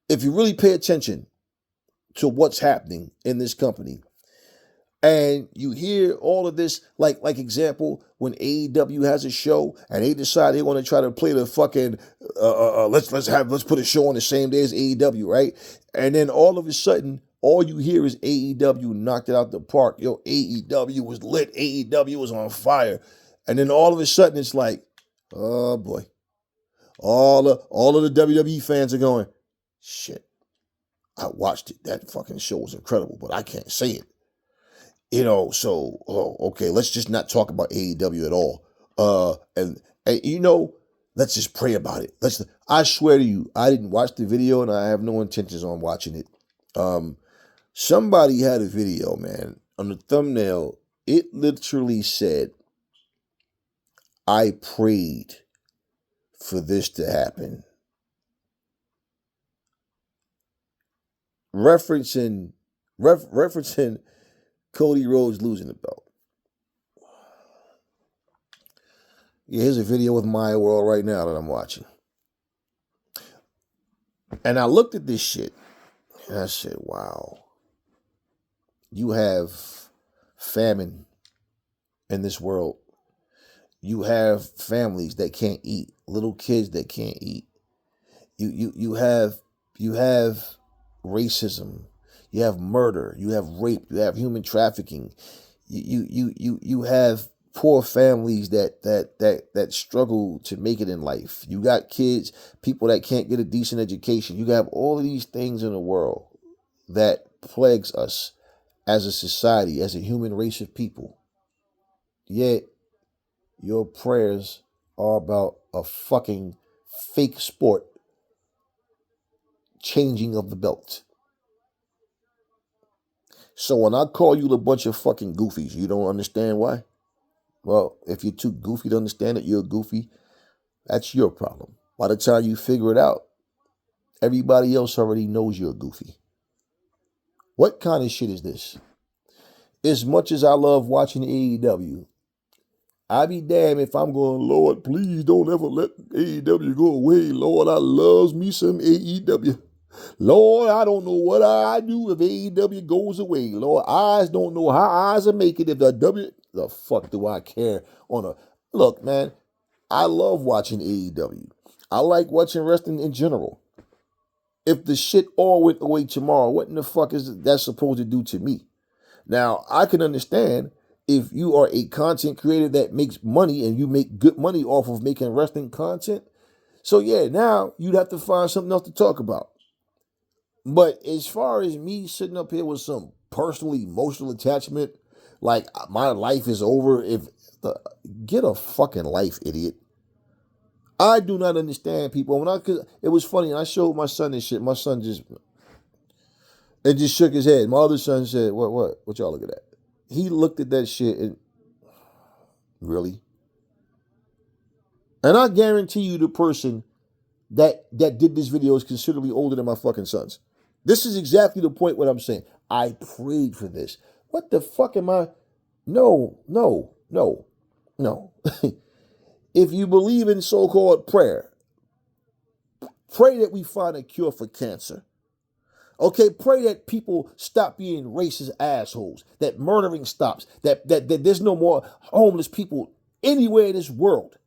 if you really pay attention to what's happening in this company, and you hear all of this, like example, when AEW has a show and they decide they want to try to play the fucking let's put a show on the same day as AEW, right? And then all of a sudden, all you hear is AEW knocked it out the park. Yo, AEW was lit. AEW was on fire. And then all of a sudden, it's like, oh boy, all of the WWE fans are going, shit, I watched it. That fucking show was incredible, but I can't say it. You know, so, okay, let's just not talk about AEW at all. And you know, let's just pray about it. I swear to you, I didn't watch the video and I have no intentions on watching it. Somebody had a video, man. On the thumbnail, it literally said, I prayed for this to happen. Referencing Cody Rhodes losing the belt. Yeah, here's a video with Maya World right now that I'm watching. And I looked at this shit and I said, wow. You have famine in this world. You have families that can't eat, little kids that can't eat. You have racism. You have murder, you have rape, you have human trafficking, you have poor families that struggle to make it in life. You got kids, people that can't get a decent education. You have all of these things in the world that plagues us as a society, as a human race of people. Yet your prayers are about a fucking fake sport changing of the belt. So when I call you a bunch of fucking goofies, you don't understand why? Well, if you're too goofy to understand it, you're goofy. That's your problem. By the time you figure it out, everybody else already knows you're goofy. What kind of shit is this? As much as I love watching AEW, I be damned if I'm going, Lord, please don't ever let AEW go away. Lord, I loves me some AEW. Lord, I don't know what I do if AEW goes away. Lord, eyes don't know how eyes are making if the fuck do I care look, man, I love watching AEW. I like watching wrestling in general. If the shit all went away tomorrow, what in the fuck is that supposed to do to me? Now, I can understand if you are a content creator that makes money and you make good money off of making wrestling content. So yeah, now you'd have to find something else to talk about. But as far as me sitting up here with some personal emotional attachment, like my life is over, get a fucking life, idiot. I do not understand people. It was funny, and I showed my son this shit. My son just shook his head. My other son said, what y'all looking at? He looked at that shit and, really? And I guarantee you the person that did this video is considerably older than my fucking sons. This is exactly the point what I'm saying. I prayed for this. What the fuck am I? No. If you believe in so-called prayer, pray that we find a cure for cancer. Okay, pray that people stop being racist assholes, that murdering stops, that there's no more homeless people anywhere in this world.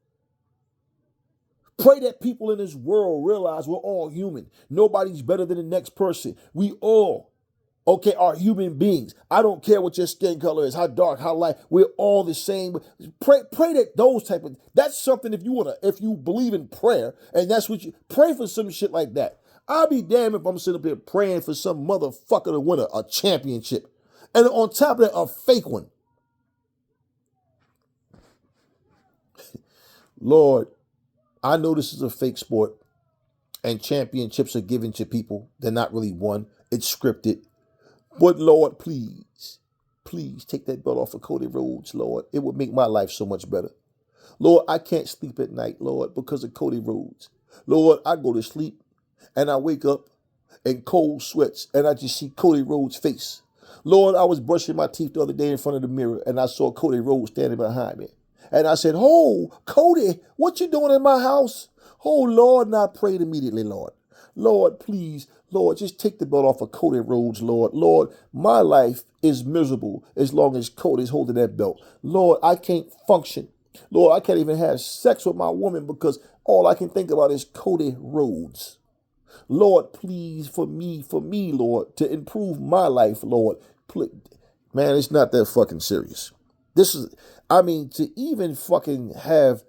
Pray that people in this world realize we're all human. Nobody's better than the next person. We all, are human beings. I don't care what your skin color is, how dark, how light. We're all the same. Pray that those type of, that's something if you believe in prayer, and that's what you, pray for some shit like that. I'll be damned if I'm sitting up here praying for some motherfucker to win a championship. And on top of that, a fake one. Lord, I know this is a fake sport and championships are given to people. They're not really won. It's scripted. But Lord, please take that belt off of Cody Rhodes, Lord. It would make my life so much better. Lord, I can't sleep at night, Lord, because of Cody Rhodes. Lord, I go to sleep and I wake up in cold sweats and I just see Cody Rhodes' face. Lord, I was brushing my teeth the other day in front of the mirror and I saw Cody Rhodes standing behind me. And I said, oh, Cody, what you doing in my house? Oh, Lord, and I prayed immediately, Lord. Lord, please, Lord, just take the belt off of Cody Rhodes, Lord. Lord, my life is miserable as long as Cody's holding that belt. Lord, I can't function. Lord, I can't even have sex with my woman because all I can think about is Cody Rhodes. Lord, please, for me, Lord, to improve my life, Lord. Please. Man, it's not that fucking serious. To even fucking have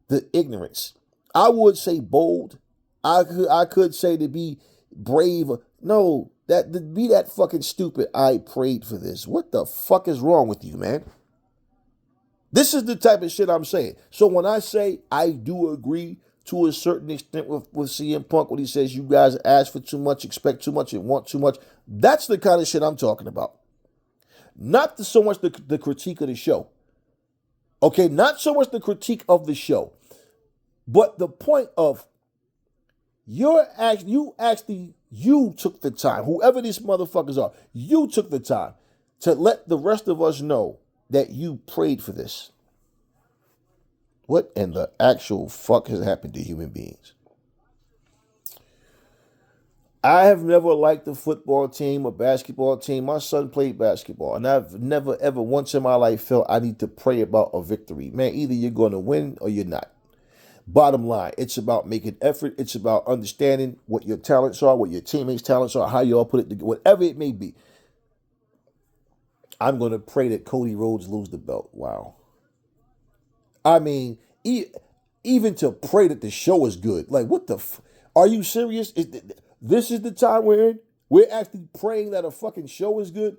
the ignorance. I would say bold. I could say to be brave. No, to be that fucking stupid. I prayed for this. What the fuck is wrong with you, man? This is the type of shit I'm saying. So when I say I do agree to a certain extent with CM Punk when he says you guys ask for too much, expect too much, and want too much, that's the kind of shit I'm talking about. Not so much the critique of the show. Okay, not so much the critique of the show, but the point of you took the time, whoever these motherfuckers are, you took the time to let the rest of us know that you prayed for this. What in the actual fuck has happened to human beings? I have never liked a football team, a basketball team. My son played basketball, and I've never, ever once in my life felt I need to pray about a victory. Man, either you're going to win or you're not. Bottom line, it's about making effort. It's about understanding what your talents are, what your teammates' talents are, how you all put it together, whatever it may be. I'm going to pray that Cody Rhodes lose the belt. Wow. I mean, even to pray that the show is good. Like, what the are you serious? This is the time we're in? We're actually praying that a fucking show is good?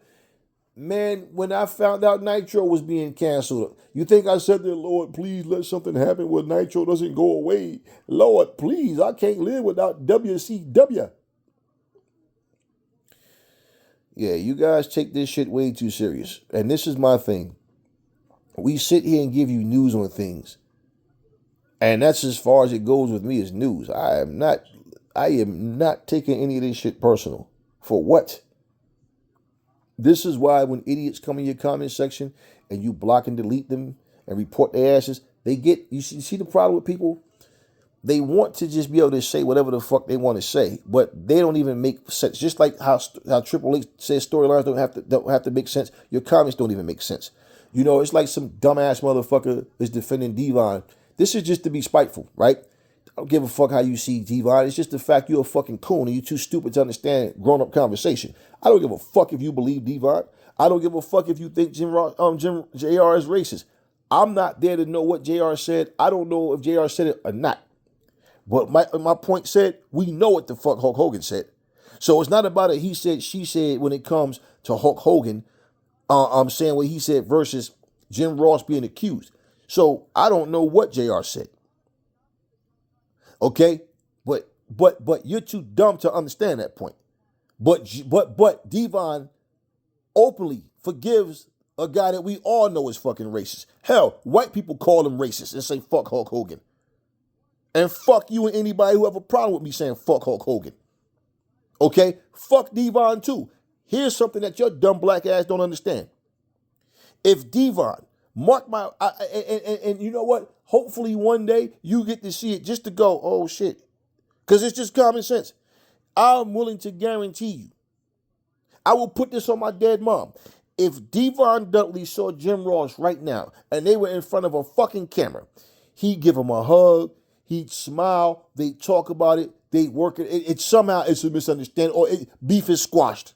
Man, when I found out Nitro was being canceled, you think I said there, Lord, please let something happen where Nitro doesn't go away? Lord, please, I can't live without WCW. Yeah, you guys take this shit way too serious. And this is my thing. We sit here and give you news on things. And that's as far as it goes with me as news. I am not taking any of this shit personal. For what? This is why when idiots come in your comment section and you block and delete them and report their asses, you see the problem with people? They want to just be able to say whatever the fuck they want to say, but they don't even make sense. Just like how Triple H says storylines don't have to make sense. Your comments don't even make sense. You know, it's like some dumbass motherfucker is defending Devon. This is just to be spiteful, right? I don't give a fuck how you see Devon. It's just the fact you're a fucking coon and you're too stupid to understand grown-up conversation. I don't give a fuck if you believe Devon. I don't give a fuck if you think JR is racist. I'm not there to know what JR said. I don't know if JR said it or not. But my point said, we know what the fuck Hulk Hogan said. So it's not about a he said, she said when it comes to Hulk Hogan. I'm saying what he said versus Jim Ross being accused. So I don't know what JR said. Okay? But you're too dumb to understand that point. But Devon openly forgives a guy that we all know is fucking racist. Hell, white people call him racist and say fuck Hulk Hogan. And fuck you and anybody who have a problem with me saying fuck Hulk Hogan. Okay? Fuck Devon too. Here's something that your dumb black ass don't understand. If Devon, mark my, and you know what? Hopefully one day you get to see it just to go, oh shit. Because it's just common sense. I'm willing to guarantee you. I will put this on my dead mom. If Devon Dudley saw Jim Ross right now and they were in front of a fucking camera, he'd give him a hug, he'd smile, they'd talk about it, they'd work it. It somehow it's a misunderstanding or beef is squashed.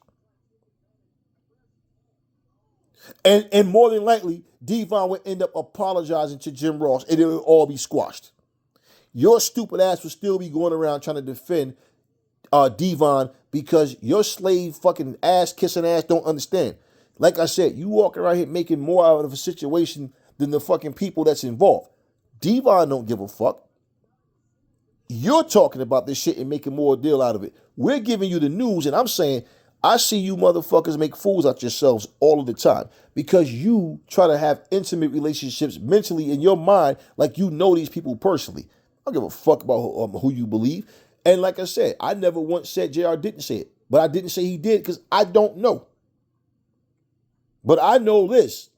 And more than likely, Devon would end up apologizing to Jim Ross and it would all be squashed. Your stupid ass would still be going around trying to defend Devon because your slave fucking ass kissing ass don't understand. Like I said, you walk around here making more out of a situation than the fucking people that's involved. Devon don't give a fuck. You're talking about this shit and making more deal out of it. We're giving you the news and I'm saying, I see you motherfuckers make fools out yourselves all of the time because you try to have intimate relationships mentally in your mind like you know these people personally. I don't give a fuck about who you believe. And like I said, I never once said JR didn't say it, but I didn't say he did because I don't know. But I know this.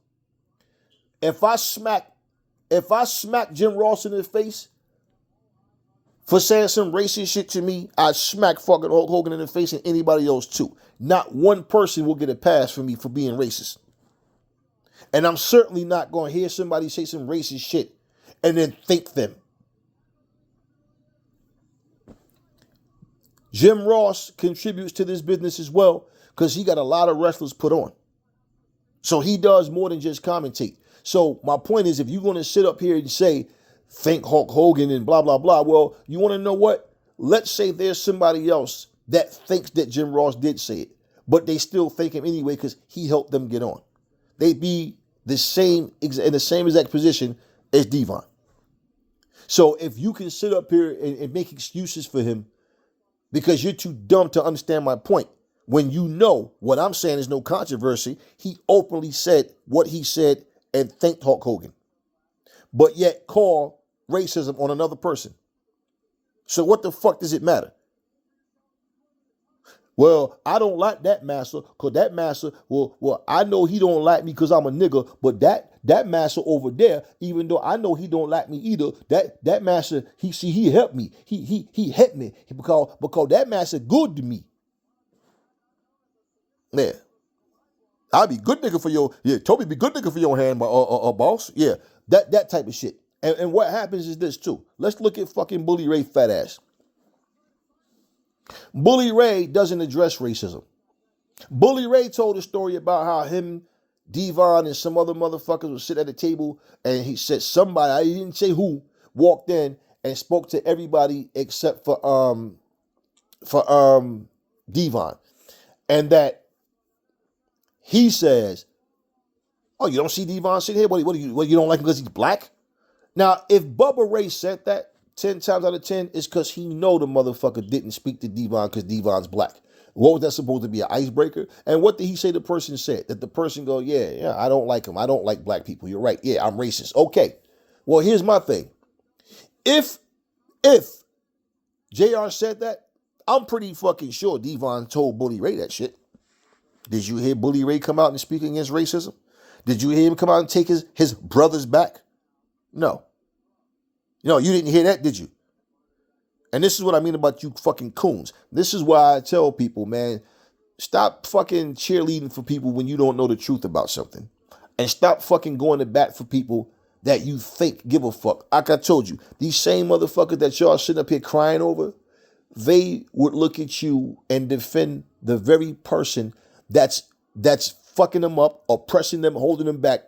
If I smack Jim Ross in the face for saying some racist shit to me, I'd smack fucking Hulk Hogan in the face and anybody else too. Not one person will get a pass from me for being racist. And I'm certainly not going to hear somebody say some racist shit and then think them. Jim Ross contributes to this business as well because he got a lot of wrestlers put on. So he does more than just commentate. So my point is, if you're going to sit up here and say, think Hulk Hogan and blah, blah, blah, well, you want to know what? Let's say there's somebody else that thinks that Jim Ross did say it, but they still think him anyway because he helped them get on. They'd be in the same exact position as Devon. So if you can sit up here and make excuses for him because you're too dumb to understand my point, when you know what I'm saying is no controversy, he openly said what he said and thanked Hulk Hogan, but yet call racism on another person. So what the fuck does it matter? Well, I don't like that master because that master, well, I know he don't like me because I'm a nigga, but that master over there, even though I know he don't like me either, that master, he helped me. He helped me because that master good to me. Yeah. I'll be good nigga for your, Toby be good nigga for your hand, boss. Yeah, that type of shit. And what happens is this too. Let's look at fucking Bully Ray fat ass. Bully Ray doesn't address racism. Bully Ray told a story about how him, Devon and some other motherfuckers would sit at the table, and he said somebody, I didn't say who, walked in and spoke to everybody except for Devon. And that he says, oh, you don't see Devon sitting here? What you don't like him because he's black? Now, if Bubba Ray said that 10 times out of 10, it's because he know the motherfucker didn't speak to Devon because Devon's black. What was that supposed to be, an icebreaker? And what did he say the person said? That the person go, yeah, I don't like him. I don't like black people. You're right. Yeah, I'm racist. Okay. Well, here's my thing. If JR said that, I'm pretty fucking sure Devon told Bully Ray that shit. Did you hear Bully Ray come out and speak against racism? Did you hear him come out and take his brothers back? No. No, you didn't hear that, did you? And this is what I mean about you fucking coons. This is why I tell people, man, stop fucking cheerleading for people when you don't know the truth about something. And stop fucking going to bat for people that you think give a fuck. Like I told you, these same motherfuckers that y'all sitting up here crying over, they would look at you and defend the very person that's fucking them up, oppressing them, holding them back,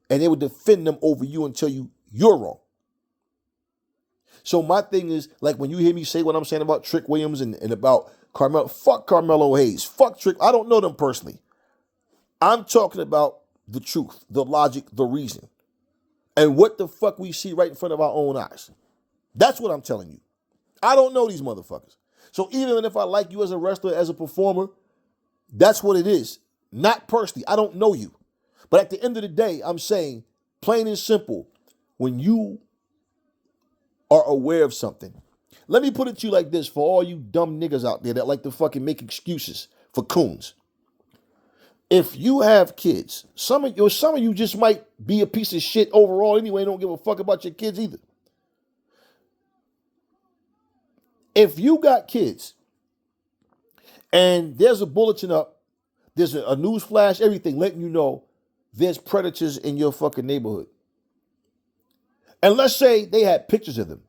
and they would defend them over you and tell you you're wrong. So my thing is, like when you hear me say what I'm saying about Trick Williams and about Carmelo, fuck Carmelo Hayes, fuck Trick, I don't know them personally. I'm talking about the truth, the logic, the reason, and what the fuck we see right in front of our own eyes. That's what I'm telling you. I don't know these motherfuckers. So even if I like you as a wrestler, as a performer, that's what it is. Not personally. I don't know you. But at the end of the day, I'm saying, plain and simple, when you are aware of something, let me put it to you like this for all you dumb niggas out there that like to fucking make excuses for coons. If you have kids, some of you just might be a piece of shit overall anyway, don't give a fuck about your kids either. If you got kids and there's a bulletin up, there's a news flash, everything letting you know there's predators in your fucking neighborhood. And let's say they had pictures of them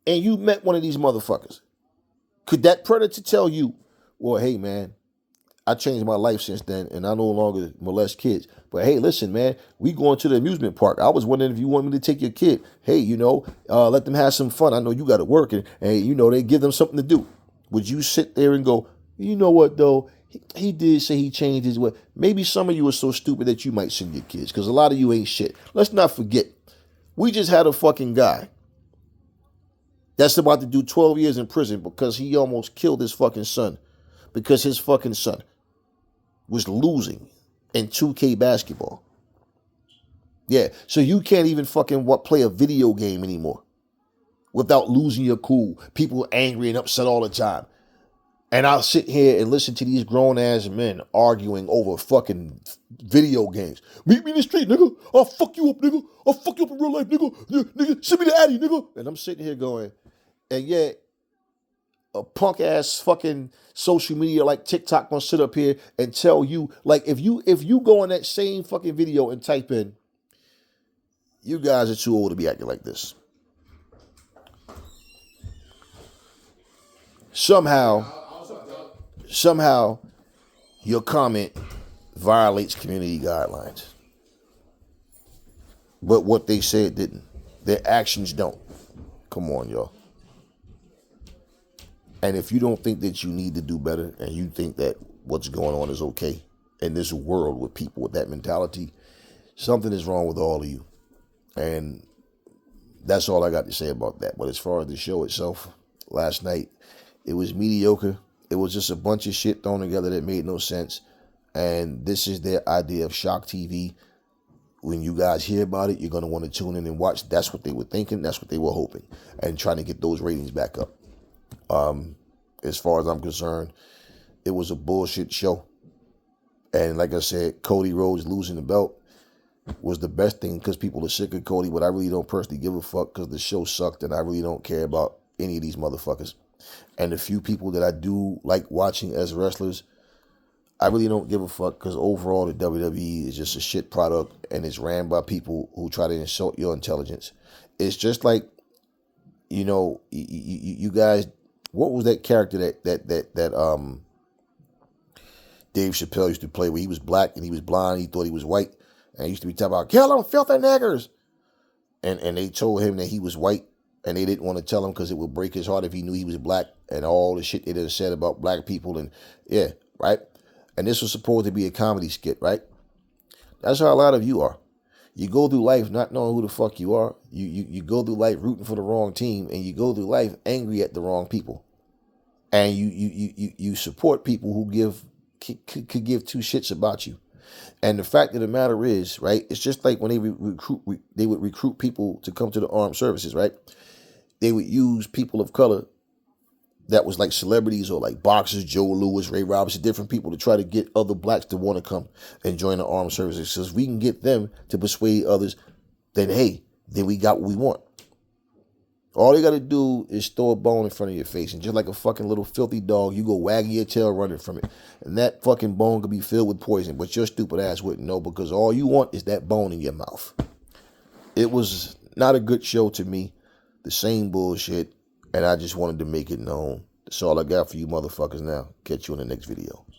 and you met one of these motherfuckers. Could that predator tell you, well, hey, man, I changed my life since then and I no longer molest kids. But hey, listen, man, we going to the amusement park. I was wondering if you want me to take your kid. Hey, let them have some fun. I know you got to work and they give them something to do. Would you sit there and go, you know what, though? He did say he changed his way. Maybe some of you are so stupid that you might send your kids because a lot of you ain't shit. Let's not forget, we just had a fucking guy that's about to do 12 years in prison because he almost killed his fucking son because his fucking son was losing in 2K basketball. Yeah, so you can't even fucking play a video game anymore without losing your cool. People angry and upset all the time. And I'll sit here and listen to these grown-ass men arguing over fucking video games. Meet me in the street, nigga. I'll fuck you up, nigga. I'll fuck you up in real life, nigga. Nigga, send me the Addy, nigga. And I'm sitting here going, and yet a punk-ass fucking social media like TikTok gonna sit up here and tell you, like, if you go in that same fucking video and type in, you guys are too old to be acting like this. Somehow your comment violates community guidelines. But what they said didn't. Their actions don't. Come on, y'all. And if you don't think that you need to do better and you think that what's going on is okay in this world with people with that mentality, something is wrong with all of you. And that's all I got to say about that. But as far as the show itself, last night, it was mediocre. It was just a bunch of shit thrown together that made no sense. And this is their idea of shock TV. When you guys hear about it, you're going to want to tune in and watch. That's what they were thinking. That's what they were hoping. And trying to get those ratings back up. As far as I'm concerned, it was a bullshit show. And like I said, Cody Rhodes losing the belt was the best thing because people are sick of Cody. But I really don't personally give a fuck because the show sucked. And I really don't care about any of these motherfuckers. And the few people that I do like watching as wrestlers, I really don't give a fuck because overall the WWE is just a shit product and it's ran by people who try to insult your intelligence. It's just like, you guys, what was that character that Dave Chappelle used to play where he was black and he was blind. He thought he was white. And he used to be talking about, kill them, filthy niggers. And they told him that he was white. And they didn't want to tell him because it would break his heart if he knew he was black. And all the shit they done said about black people. And yeah, right? And this was supposed to be a comedy skit, right? That's how a lot of you are. You go through life not knowing who the fuck you are. You go through life rooting for the wrong team. And you go through life angry at the wrong people. And you support people who could give two shits about you. And the fact of the matter is, right, it's just like when they would recruit people to come to the armed services, right? They would use people of color that was like celebrities or like boxers, Joe Louis, Ray Robinson, different people to try to get other blacks to want to come and join the armed services. So if we can get them to persuade others, then hey, then we got what we want. All you got to do is throw a bone in front of your face, and just like a fucking little filthy dog, you go wagging your tail running from it. And that fucking bone could be filled with poison, but your stupid ass wouldn't know because all you want is that bone in your mouth. It was not a good show to me. The same bullshit, and I just wanted to make it known. That's all I got for you motherfuckers now. Catch you in the next video.